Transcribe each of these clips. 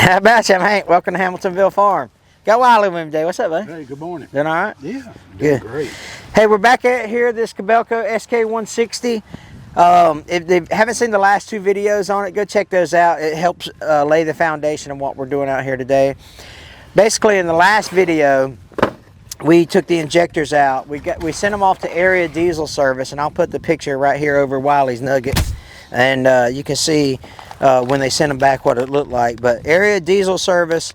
How about you, Hank? Welcome to Hamiltonville Farm. Got Wiley with me today. What's up, buddy? Hey, good morning. Doing all right? Yeah, good. Great. Hey, we're back at here, this Cabelco SK160. If they haven't seen the last two videos on it, go check those out. It helps lay the foundation of what we're doing out here today. Basically, in the last video, we took the injectors out. We sent them off to Area Diesel Service, and I'll put the picture right here over Wiley's Nugget, and you can see when they sent them back what it looked like. But Area Diesel Service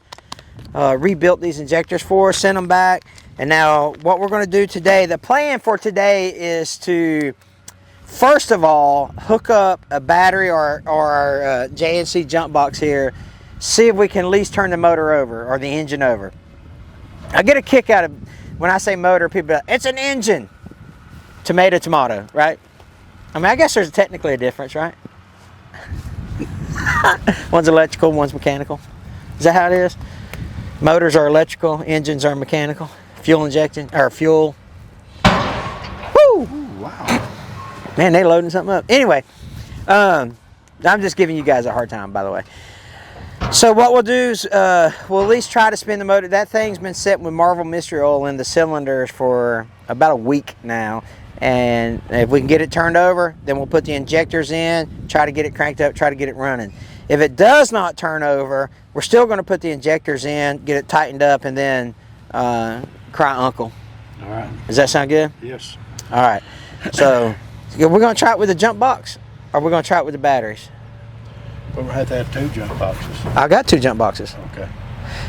rebuilt these injectors for us, sent them back, and now what we're going to do today, the plan for today is to first of all hook up a battery or our JNC jump box here, see if we can at least turn the motor over or the engine over. I get a kick out of when I say motor, people are like, it's an engine. Tomato, right? I mean, I guess there's technically a difference, right? One's electrical, one's mechanical. Is that how it is? Motors are electrical, engines are mechanical. Fuel injection, or fuel. Woo! Ooh, wow. Man, they loading something up. Anyway, I'm just giving you guys a hard time, by the way. So what we'll do is we'll at least try to spin the motor. That thing's been sitting with Marvel Mystery Oil in the cylinders for about a week now. And if we can get it turned over, then we'll put the injectors in, try to get it cranked up, try to get it running. If it does not turn over, we're still going to put the injectors in, get it tightened up, and then cry uncle. All right. Does that sound good? Yes. All right. So we're going to try it with the jump box, or we're going to try it with the batteries? We'll have to have 2 jump boxes. I got 2 jump boxes. Okay.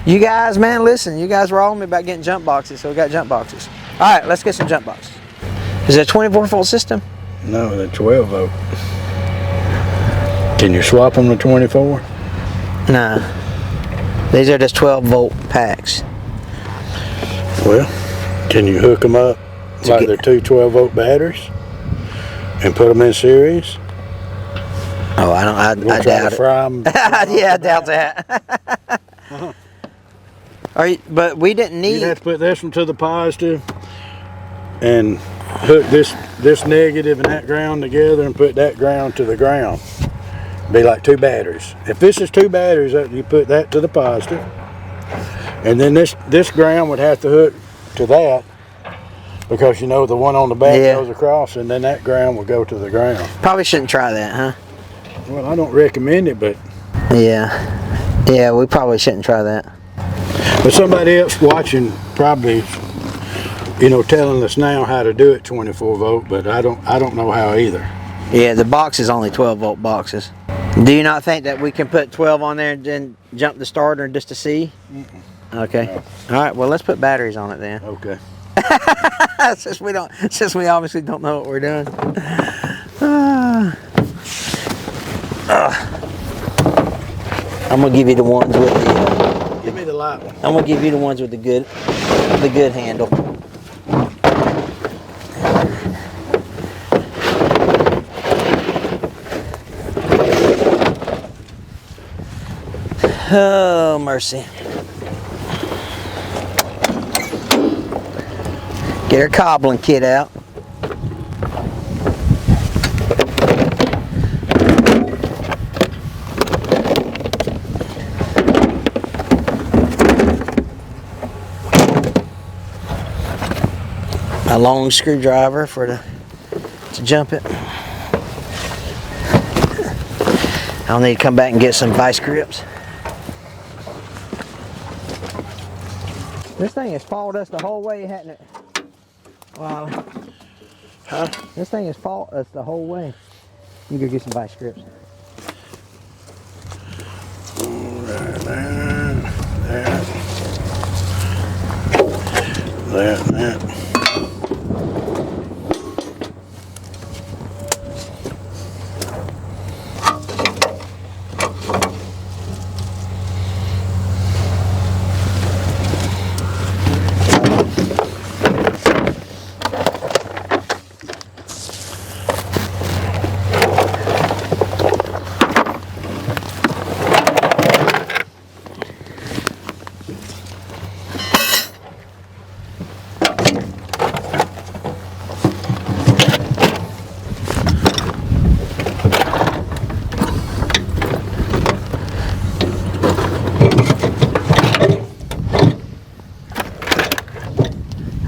You guys, man, listen. You guys were on me about getting jump boxes, so we got jump boxes. All right, let's get some jump boxes. Is it a 24-volt system? No, the 12 volt. Can you swap them to 24? No. These are just 12-volt packs. Well, can you hook them up like they're 2 12-volt batteries and put them in series? Oh, I doubt it. Fry them. Yeah, I doubt that. But we didn't need. You'd have to put this one to the positive and hook this negative and that ground together and put that ground to the ground. Be like 2 batteries. If this is 2 batteries, you put that to the positive, and then this ground would have to hook to that, because you know the one on the back goes across, and then that ground will go to the ground. Probably shouldn't try that, huh? Well, I don't recommend it, but yeah, we probably shouldn't try that. But somebody else watching probably, you know, telling us now how to do it 24 volt, but I don't know how either. Yeah, the box is only 12-volt boxes. Do you not think that we can put 12 on there and then jump the starter just to see? Okay. No. All right. Well, let's put batteries on it then. Okay. since we obviously don't know what we're doing. I'm gonna give you the ones with the. Give me the light one. I'm gonna give you the ones with the good handle. Oh, mercy. Get her cobbling kit out. A long screwdriver to jump it. I'll need to come back and get some vice grips. This thing has followed us the whole way, hasn't it? Wow. Huh? This thing has followed us the whole way. You go get some vice grips. That.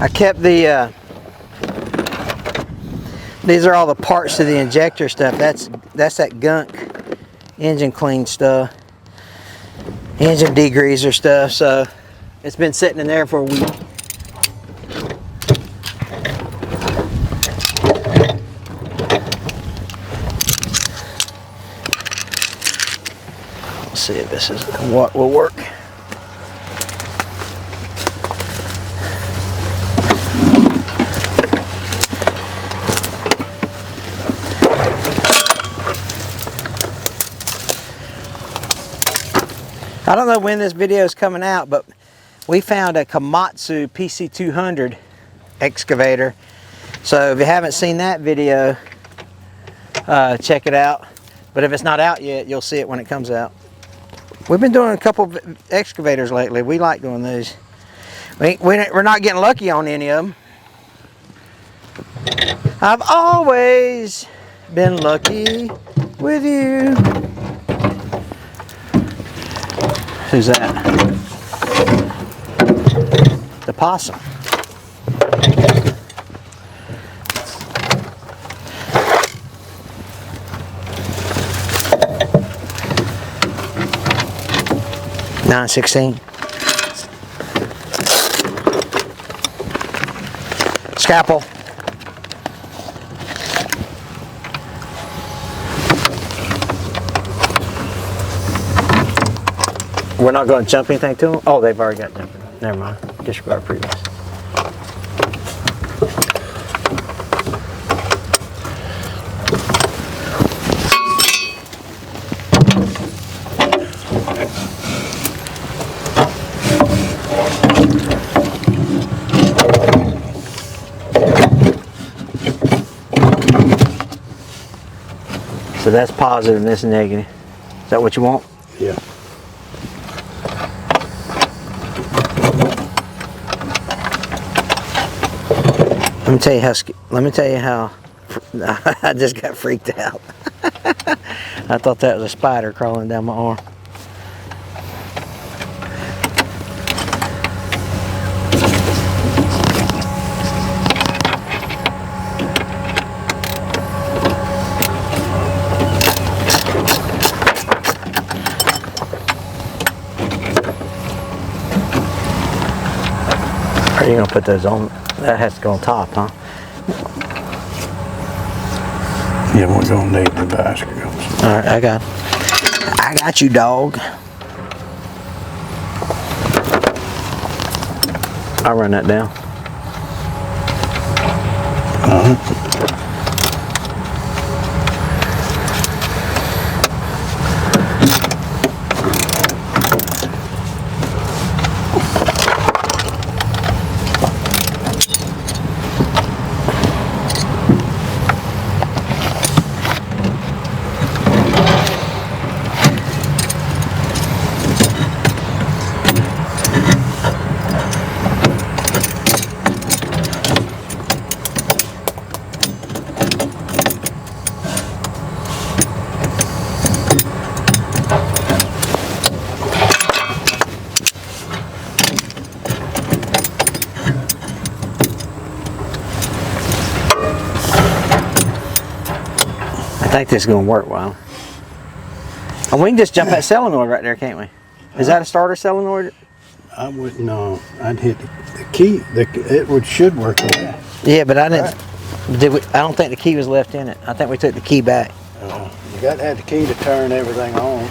I kept the, these are all the parts to the injector stuff. That's that gunk engine clean stuff. Engine degreaser stuff, so it's been sitting in there for a week. Let's see if this is what will work. I don't know when this video is coming out, but we found a Komatsu PC200 excavator. So if you haven't seen that video, check it out. But if it's not out yet, you'll see it when it comes out. We've been doing a couple of excavators lately. We like doing these. We're not getting lucky on any of them. I've always been lucky with you. Who's that? The possum. $9.16. Scalpel. We're not going to jump anything to them? Oh, they've already got jumping. Never mind. Disregard previous. So that's positive and this is negative. Is that what you want? Yeah. Let me tell you how I just got freaked out. I thought that was a spider crawling down my arm. Are you gonna put those on? That has to go on top, huh? Yeah, we're gonna need the bicycles. All right, I got you, dog. I'll run that down. I think this is going to work well. And we can just jump that solenoid right there, can't we? Is that a starter solenoid? I wouldn't know. I'd hit the key. It should work with that. Yeah, but I didn't. I don't think the key was left in it. I think we took the key back. You got to have the key to turn everything on.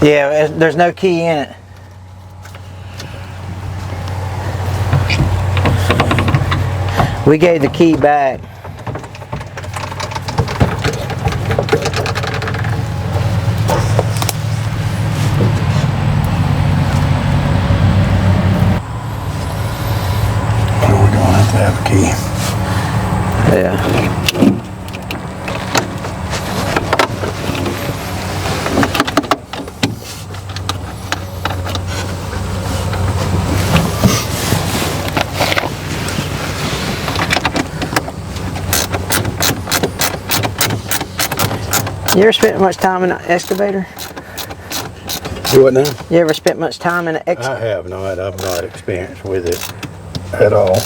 Yeah, there's no key in it. We gave the key back. Have a key. Yeah. You ever spent much time in an excavator? Do what now? You ever spent much time in an excavator? I have not. I've not experienced with it at all.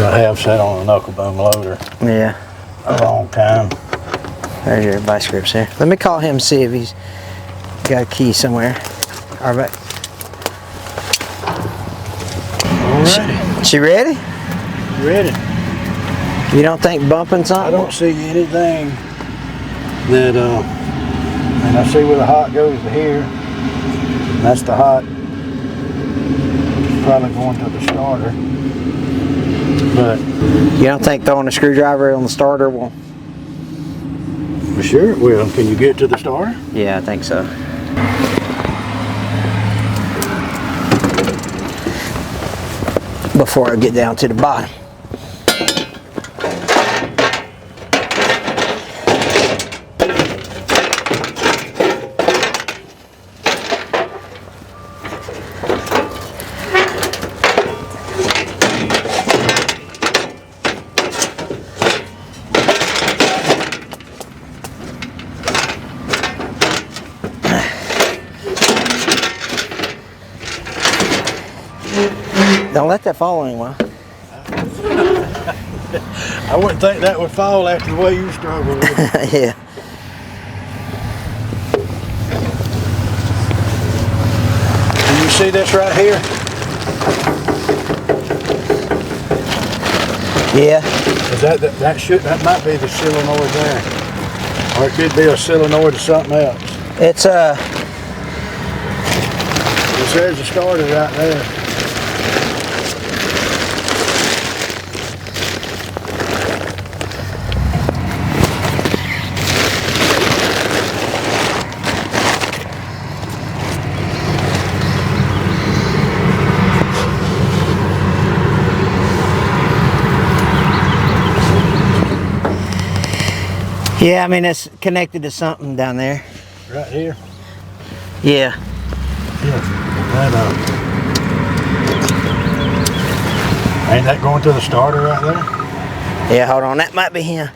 I have sat on a knuckle boom loader Yeah. a long time. There's your vice grips here. Let me call him and see if he's got a key somewhere. All right. Alrighty. She ready? Ready. You don't think bumping something? I don't see anything that, and I see where the hot goes to here. That's the hot. Probably going to the starter. But You don't think throwing a screwdriver on the starter will? sure it will. Can you get to the starter? Yeah, I think so. Before I get down to the bottom. Don't let that fall anywhere. I wouldn't think that would fall after the way you struggle with it. Yeah. Can you see this right here? Yeah. Is that might be the solenoid there. Or it could be a solenoid or something else. It's There's a starter right there. yeah, I mean it's connected to something down there. Right here. Yeah. Ain't that going to the starter right there? Yeah, hold on. That might be him.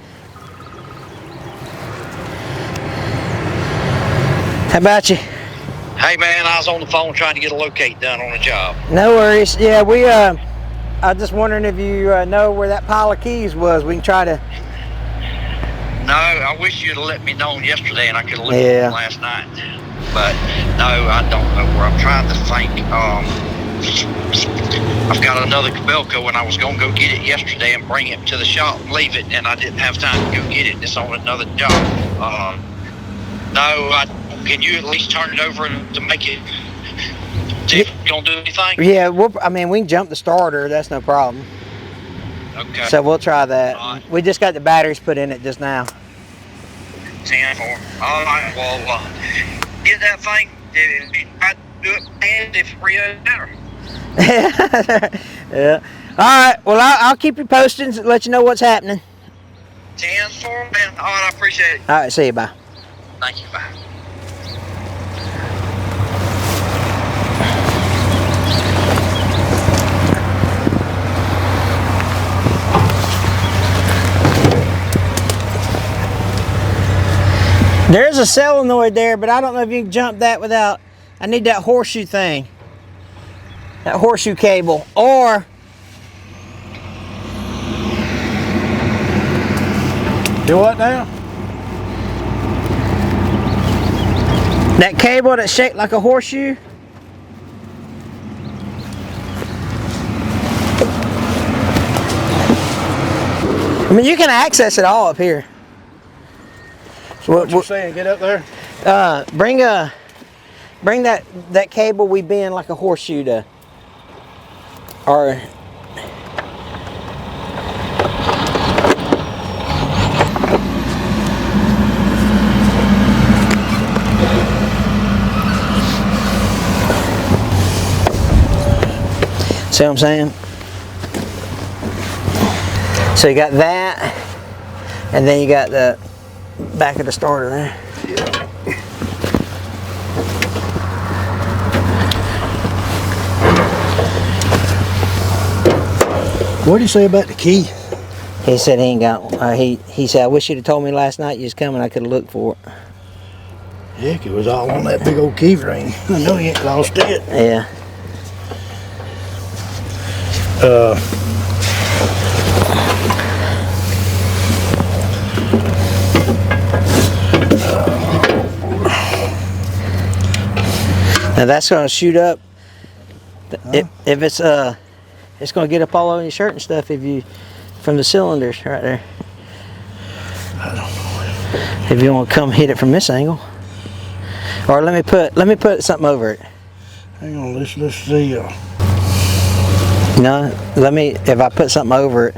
How about you? Hey man, I was on the phone trying to get a locate done on a job. No worries. Yeah, we I was just wondering if you know where that pile of keys was. We can try to. No, I wish you'd have let me know yesterday and I could have looked Yeah. at them last night. But no, I don't know where. I'm trying to think. I've got another Cabelco and I was going to go get it yesterday and bring it to the shop and leave it, and I didn't have time to go get it. It's on another job. Can you at least turn it over to make it? See if it's going to do anything? Yeah, I mean, we can jump the starter. That's no problem. Okay. So we'll try that. All right. We just got the batteries put in it just now. 10-4. All right. Well, get that thing. I do it, and if it really better. Yeah. All right. Well, I'll keep you posted and let you know what's happening. 10-4, man. All right. I appreciate it. All right. See you. Bye. Thank you. Bye. There's a solenoid there, but I don't know if you can jump that without. I need that horseshoe thing. That horseshoe cable. Or Do what now? that cable that's shaped like a horseshoe. I mean, you can access it all up here. So What you saying? Get up there? bring that cable we bend like a horseshoe to, or see what I'm saying? So you got that, and then you got the back of the starter there. What did he say about the key? He said he ain't got. He said, I wish you'd have told me last night you was coming. I could have looked for it. Heck, it was all on that big old key ring. I know he ain't lost it. Yeah. Now that's going to shoot up. If it's going to get up all over your shirt and stuff if you from the cylinders right there. I don't know. If you want to come hit it from this angle, or let me put something over it. Hang on, let's see. No, if I put something over it.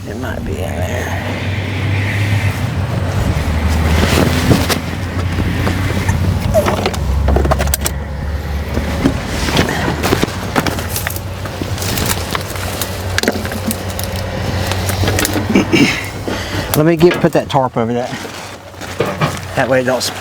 It might be in there. Let me put that tarp over that. That way it don't.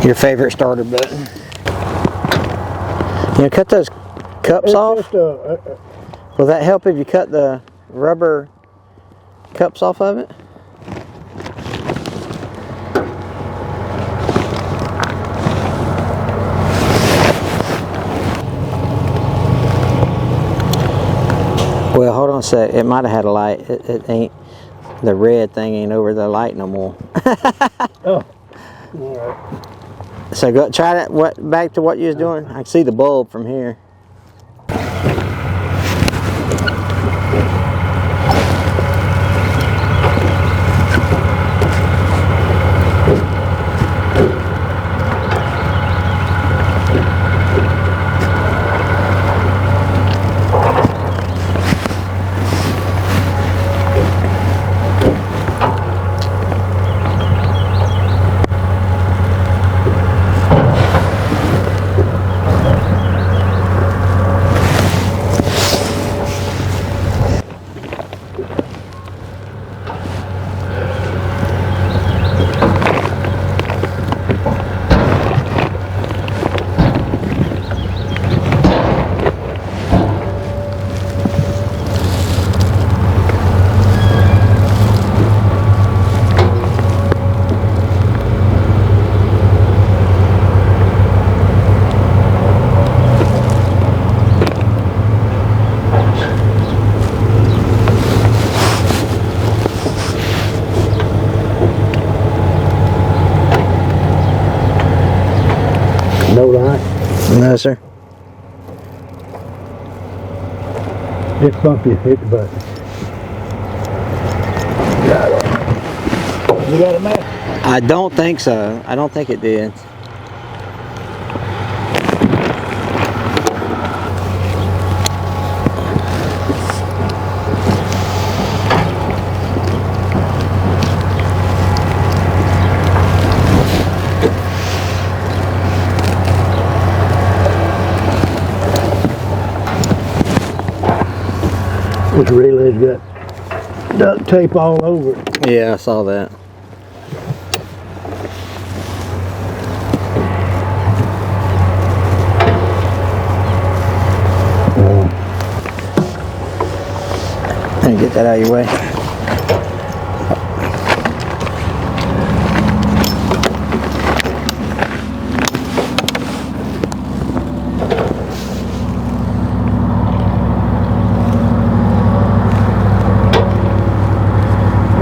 Your favorite starter button. You know, cut those cups off. Will that help if you cut the rubber cups off of it? Well, hold on a sec. It might have had a light. It ain't. The red thing ain't over the light no more. Oh, all right. So go try that. Back to what you was doing. I can see the bulb from here. No light. No, sir. Just bump you, hit the button. You got a match? I don't think so. I don't think it did. This relay's got duct tape all over it. Yeah, I saw that. Let me get that out of your way.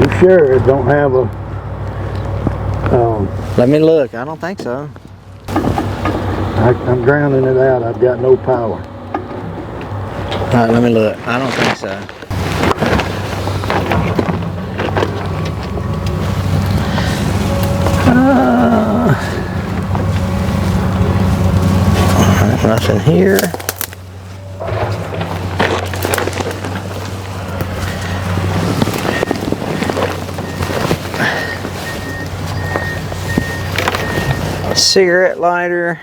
You sure it don't have a Let me look. I don't think so. I'm grounding it out. I've got no power. All right, let me look. I don't think so. Nothing here. Cigarette lighter.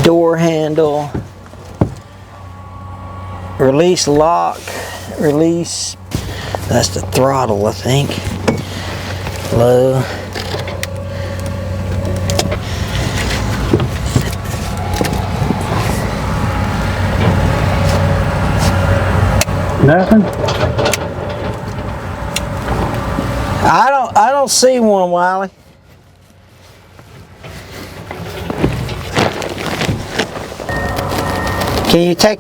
Door handle. Release lock, release, that's the throttle, I think. Low. Nothing? I don't see one, Wiley. Can you take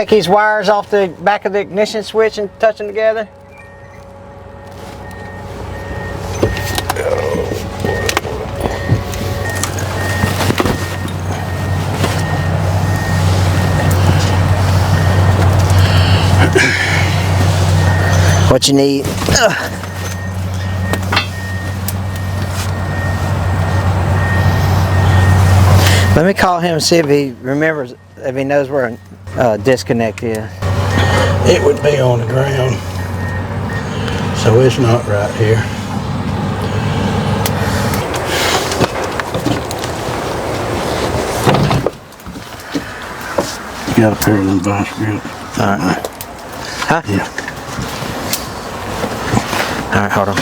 these wires off the back of the ignition switch and touch them together? What you need? Let me call him and see if he remembers, if he knows where a disconnect is. It would be on the ground, so it's not right here. You got a pair of them vice grips. Alright. Huh? Yeah. Alright, hold on.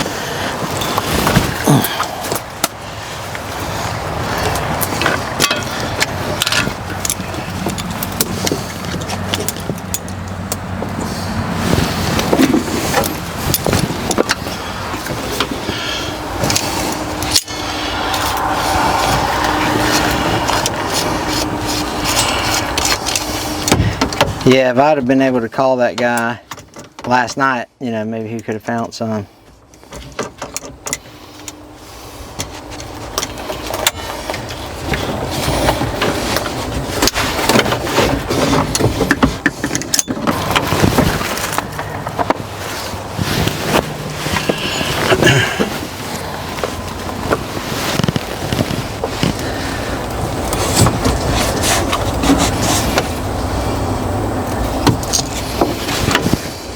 Yeah, if I'd have been able to call that guy last night, you know, maybe he could have found some.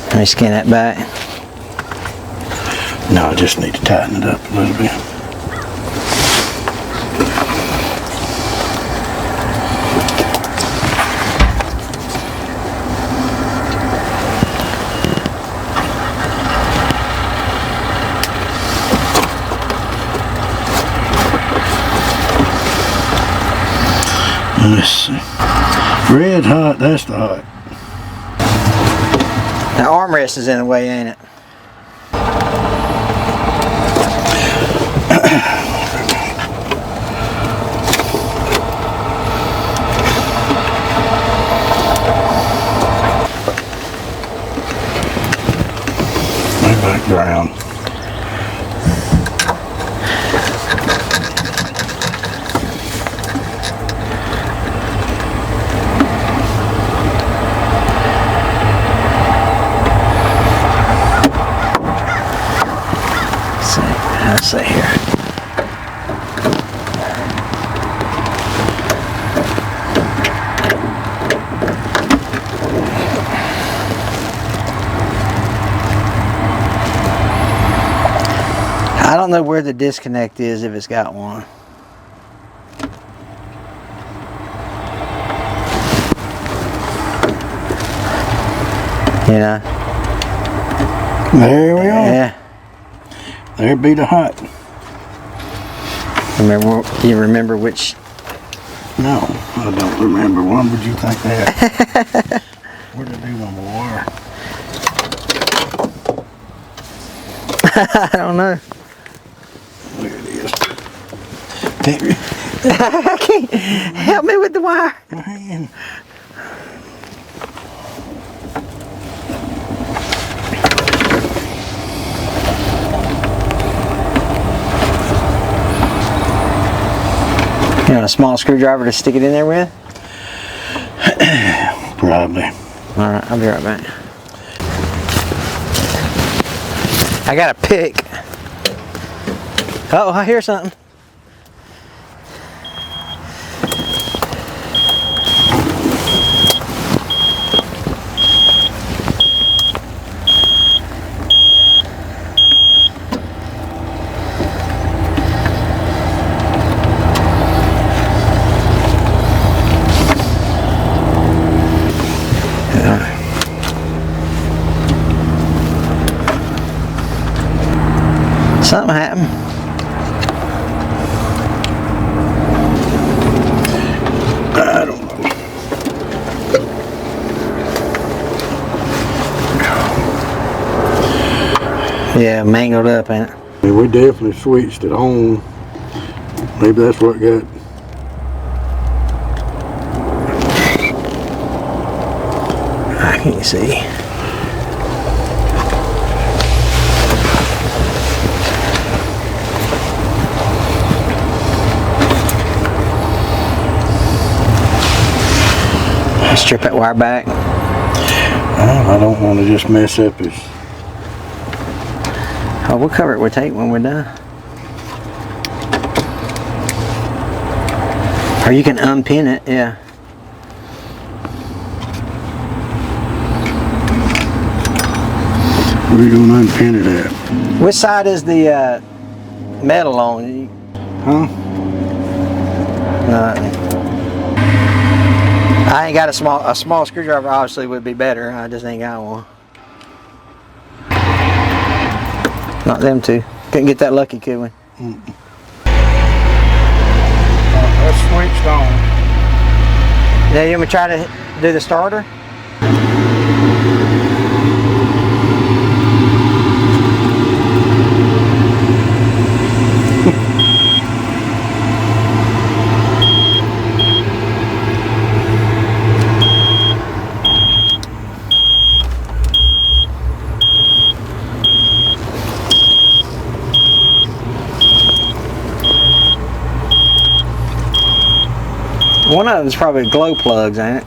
Let me scan that back. No, I just need to tighten it up a little bit. Let's see. Red hot, that's the hot. The armrest is in the way, ain't it? My background. Let's see here. I don't know where the disconnect is, if it's got one. You know? There we are. Yeah. There be the hot. You remember which? No, I don't remember. When would you think that? Where did I do my wire? I don't know. There it is. I can't. Help me with the wire. My hand. You know, a small screwdriver to stick it in there with? Probably. Alright, I'll be right back. I got a pick. Oh, I hear something. Yeah, mangled up, ain't it? And we definitely switched it on. Maybe that's what got. I can't see. Strip that wire back. I don't want to just mess up his. Oh, we'll cover it with tape when we're done. Or you can unpin it, yeah. Where are you going to unpin it at? Which side is the metal on? Huh? I ain't got a small screwdriver. Obviously would be better. I just ain't got one. Not them two. Couldn't get that lucky, could we? That's switched on. Now you want me to try to do the starter? One of them's probably glow plugs, ain't it?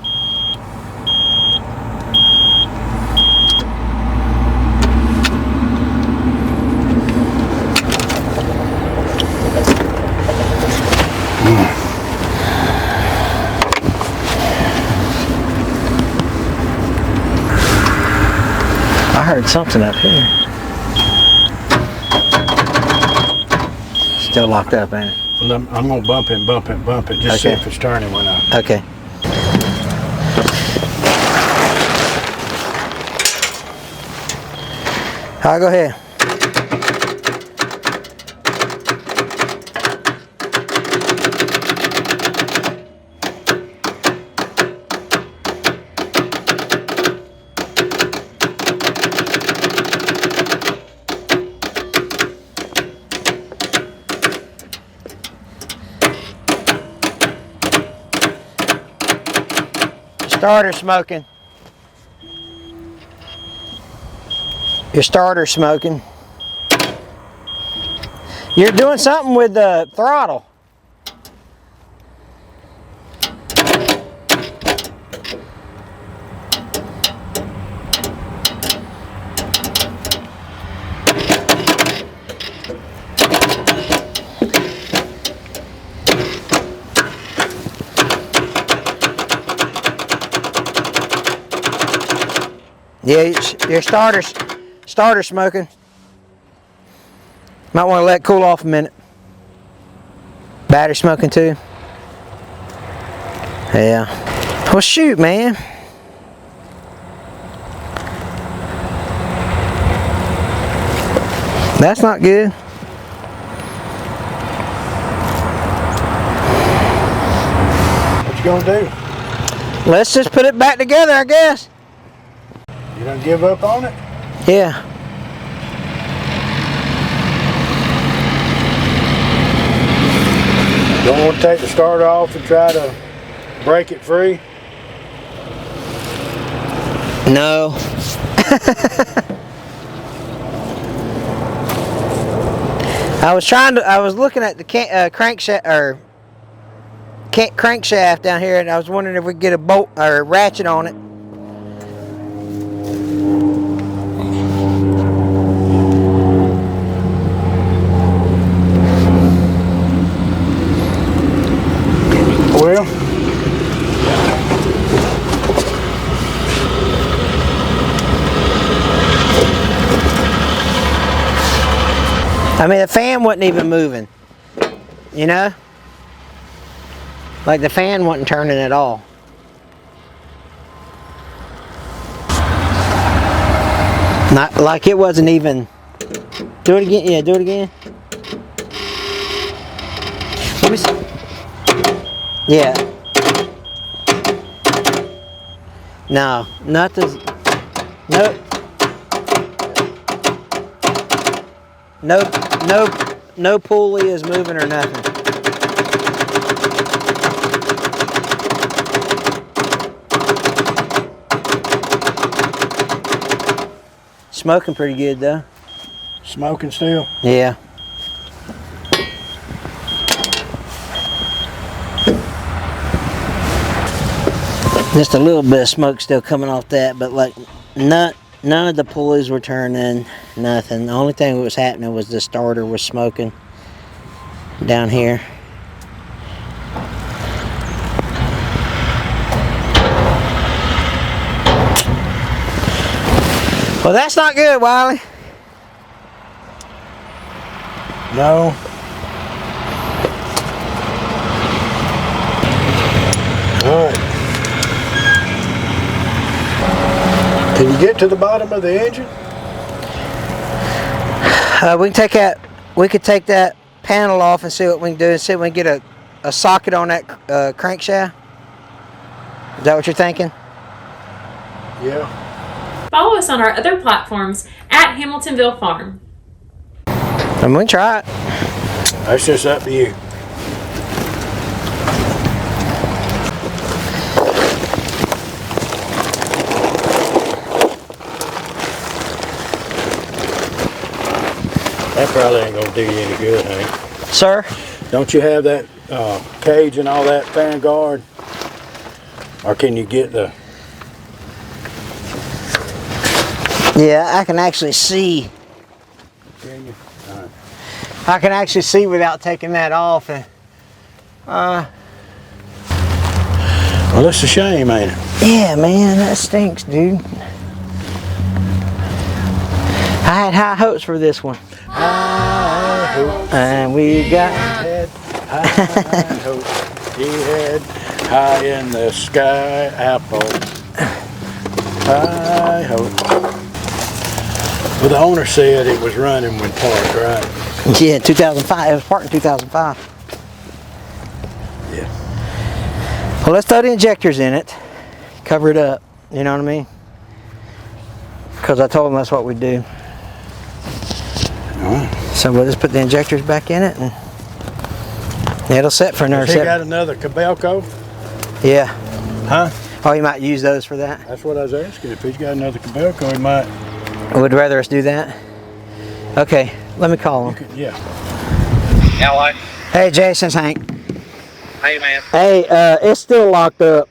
I heard something up here. Still locked up, ain't it? Well, I'm going to bump it, just see if it's turning when I. Okay. I'll go ahead. Starter smoking. Your starter smoking. You're doing something with the throttle. Yeah, your starter smoking. Might want to let it cool off a minute. Battery smoking too. Yeah. Well, shoot, man. That's not good. What you gonna do? Let's just put it back together, I guess. You gonna give up on it? Yeah. Don't want to take the starter off and try to break it free? No. I was looking at the crankshaft down here, and I was wondering if we could get a bolt or a ratchet on it. Well, I mean, the fan wasn't even moving, you know? Like the fan wasn't turning at all. Not like it wasn't even. Do it again. Yeah, do it again. Let me see. Yeah. No, nothing. Nope. no pulley is moving or nothing. Smoking pretty good though. Smoking still? Yeah. Just a little bit of smoke still coming off that, but like none of the pulleys were turning, nothing. The only thing that was happening was the starter was smoking down here. Well, that's not good, Wiley. No. All right. Can you get to the bottom of the engine? We could take that panel off and see what we can do and see if we can get a socket on that crankshaft. Is that what you're thinking? Yeah. Follow us on our other platforms at Hamiltonville Farm. I'm going to try it. That's just up to you. That probably ain't gonna do you any good, Hank. Sir? Don't you have that cage and all that fan guard? Or can you get the... Yeah, I can actually see. Can you? All right. I can actually see without taking that off. And, Well, that's a shame, ain't it? yeah, man, that stinks, dude. I had high hopes for this one. I hope And we got... had high hopes. He had high in the sky apple. I hope. Well, the owner said it was running when parked, right? Yeah, 2005. It was parked in 2005. Yeah. Well, let's throw the injectors in it. Cover it up. You know what I mean? Because I told them that's what we do. All right. So we'll just put the injectors back in it and it'll set for another Has he set. got another Cabelco? Yeah. Huh? Oh, you might use those for that? That's what I was asking. If he's got another Cabelco, he might. Would rather us do that? Okay, let me call him. Yeah. Hello. Hey, Jason, it's Hank. Hey, man. Hey, it's still locked up.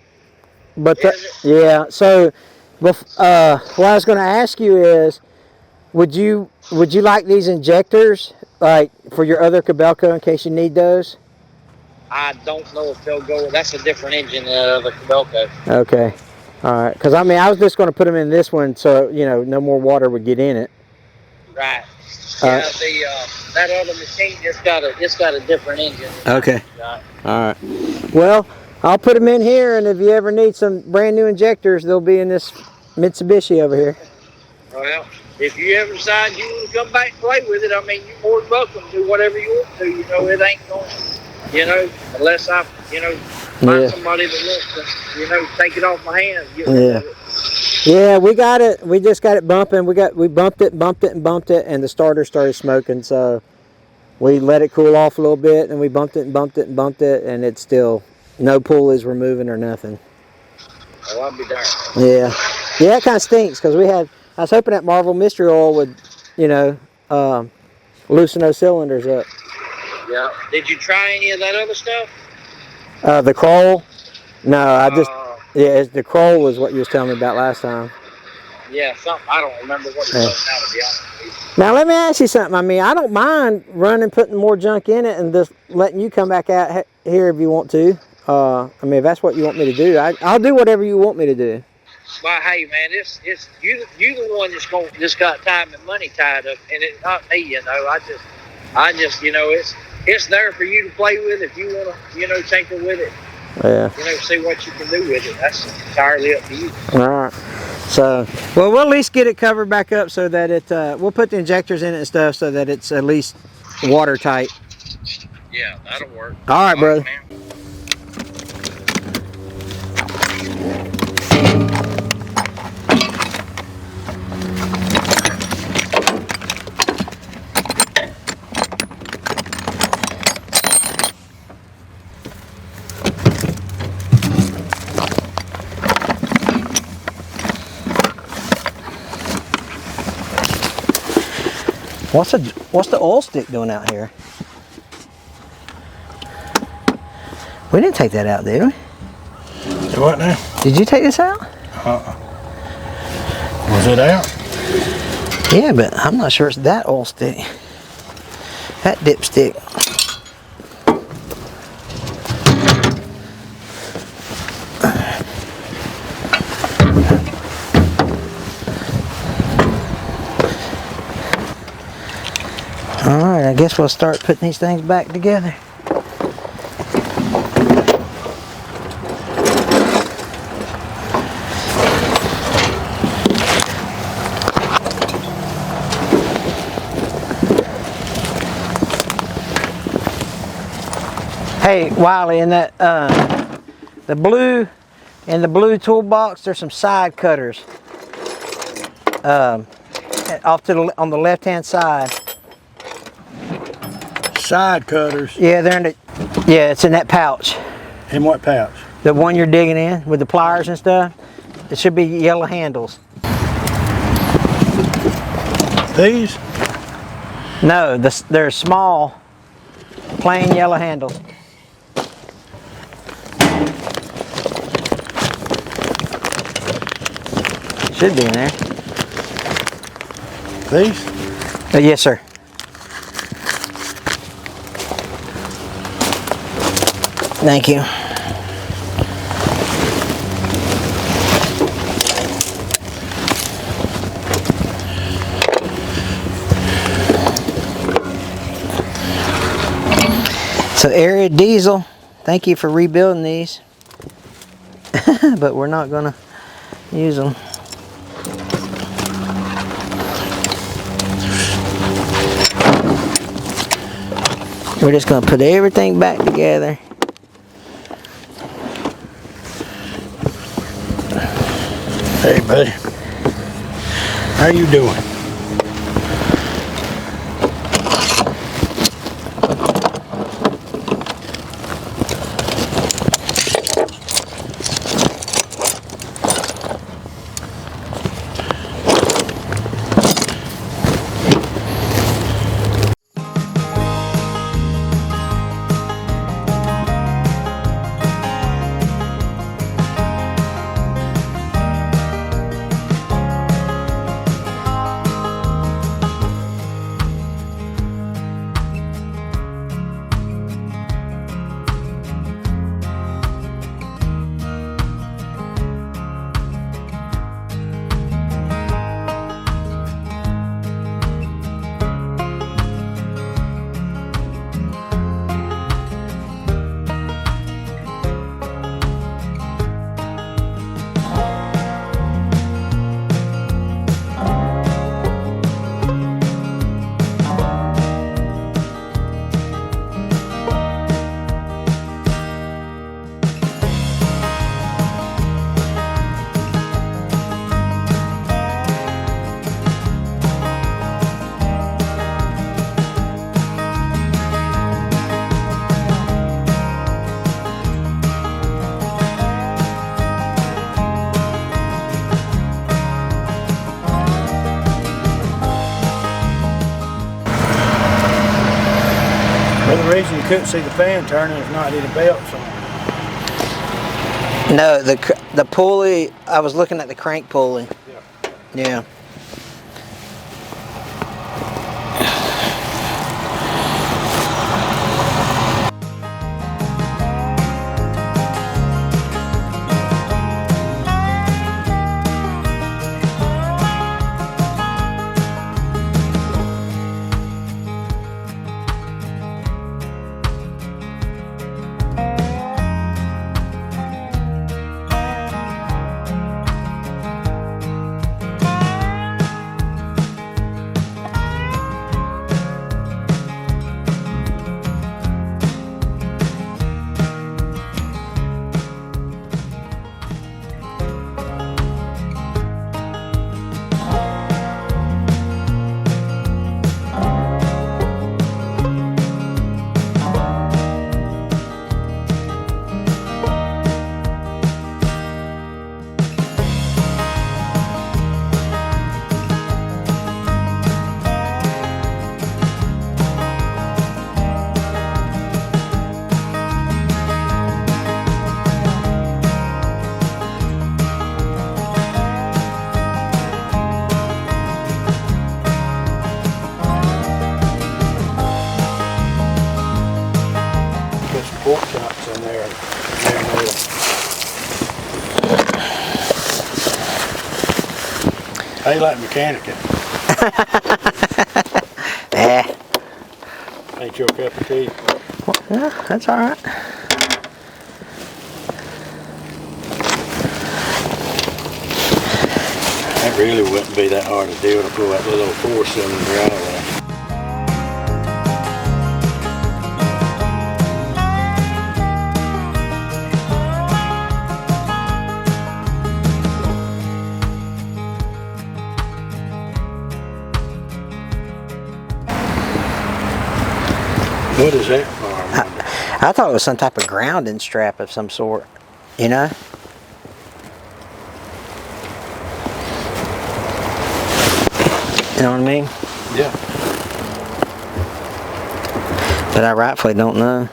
But yeah, so what I was going to ask you is, would you like these injectors, like for your other Cabelco in case you need those? I don't know if they'll go. That's a different engine than the Cabelco. Okay. All right. Because, I mean, I was just going to put them in this one so, you know, no more water would get in it. Right. Yeah, that other machine just got a different engine. Okay. Right. All right. Well, I'll put them in here, and if you ever need some brand new injectors, they'll be in this Mitsubishi over here. Well, if you ever decide you want to come back and play with it, I mean, you're more than welcome to do whatever you want to. You know, it ain't going, you know, unless I, you know, find somebody that wants to, you know, take it off my hands. Yeah. Yeah, we got it. We just got it bumping. We bumped it, and the starter started smoking. So we let it cool off a little bit, and we bumped it, and it's still no pulleys were moving or nothing. Oh, I'll be darned. Yeah, yeah, it kind of stinks because I was hoping that Marvel Mystery Oil would, you know, loosen those cylinders up. Yeah. Did you try any of that other stuff? The Kroll? No, I just. Yeah, the Kroll was what you was telling me about last time. Yeah, something. I don't remember what it was now, to be honest with you. Now, let me ask you something. I mean, I don't mind putting more junk in it and just letting you come back out here if you want to. I mean, if that's what you want me to do, I'll do whatever you want me to do. Well, hey, man, it's you the one that's just got time and money tied up, and it's not me, you know. I just, you know, it's there for you to play with if you want to, you know, tinker with it. Yeah. You know, see what you can do with it. That's entirely up to you. All right. So, well, we'll at least get it covered back up so that it, we'll put the injectors in it and stuff so that it's at least watertight. Yeah, that'll work. All right, brother. Man. What's the oil stick doing out here? We didn't take that out, did we? What now? Did you take this out? Was it out? Yeah, but I'm not sure it's that oil stick. That dipstick. Alright, I guess we'll start putting these things back together. Hey, Wiley, in that the blue toolbox, there's some side cutters off to on the left-hand side. Side cutters. Yeah, they're in the. Yeah, it's in that pouch. In what pouch? The one you're digging in with the pliers and stuff. It should be yellow handles. These? No, they're small, plain yellow handles. Should be in there. These? Yes, sir. Thank you. So area diesel, thank you for rebuilding these. But we're not gonna use them. We're just gonna put everything back together. Hey, buddy. How you doing? Well, the reason you couldn't see the fan turning is not any belts on it. No, the pulley, I was looking at the crank pulley. Yeah. They like mechanicking. Ain't your cup of tea. Yeah, that's all right. That really wouldn't be that hard to do to pull that little 4-cylinder out of there. What is that for? I thought it was some type of grounding strap of some sort, you know? You know what I mean? Yeah. But I rightfully don't know.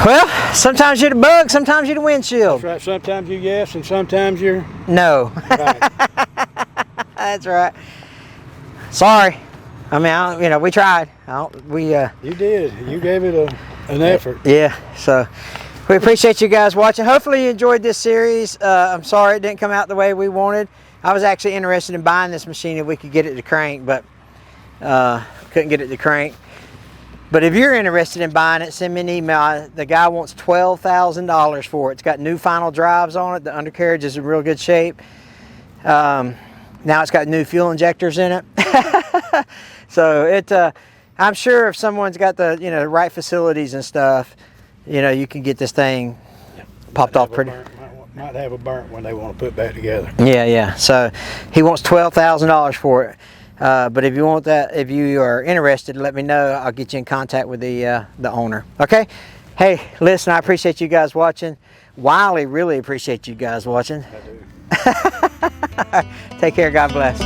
Well, sometimes you're the bug, sometimes you're the windshield. That's right. Sometimes you yes, and sometimes you're no. right. That's right. Sorry. I mean, we tried. You did. You gave it an effort. Yeah. So we appreciate you guys watching. Hopefully you enjoyed this series. I'm sorry it didn't come out the way we wanted. I was actually interested in buying this machine if we could get it to crank, but couldn't get it to crank. But if you're interested in buying it, send me an email. The guy wants $12,000 for it. It's got new final drives on it. The undercarriage is in real good shape. Now it's got new fuel injectors in it. So I'm sure if someone's got the right facilities and stuff, you can get this thing popped off pretty. Might have a burnt one they want to put back together. Yeah. So he wants $12,000 for it. But if you want that, if you are interested, let me know. I'll get you in contact with the owner. Okay? Hey, listen, I appreciate you guys watching. Wiley really appreciate you guys watching. I do. Take care. God bless.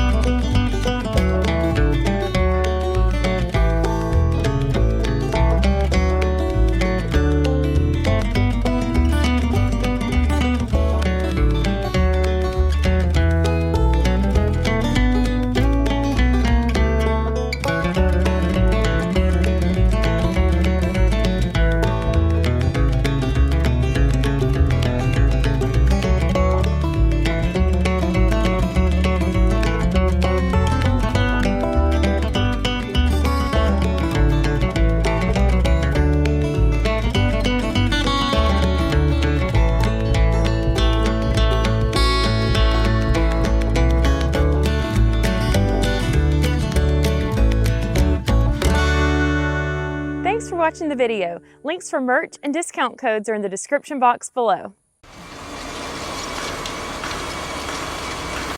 Thanks for watching the video. Links for merch and discount codes are in the description box below.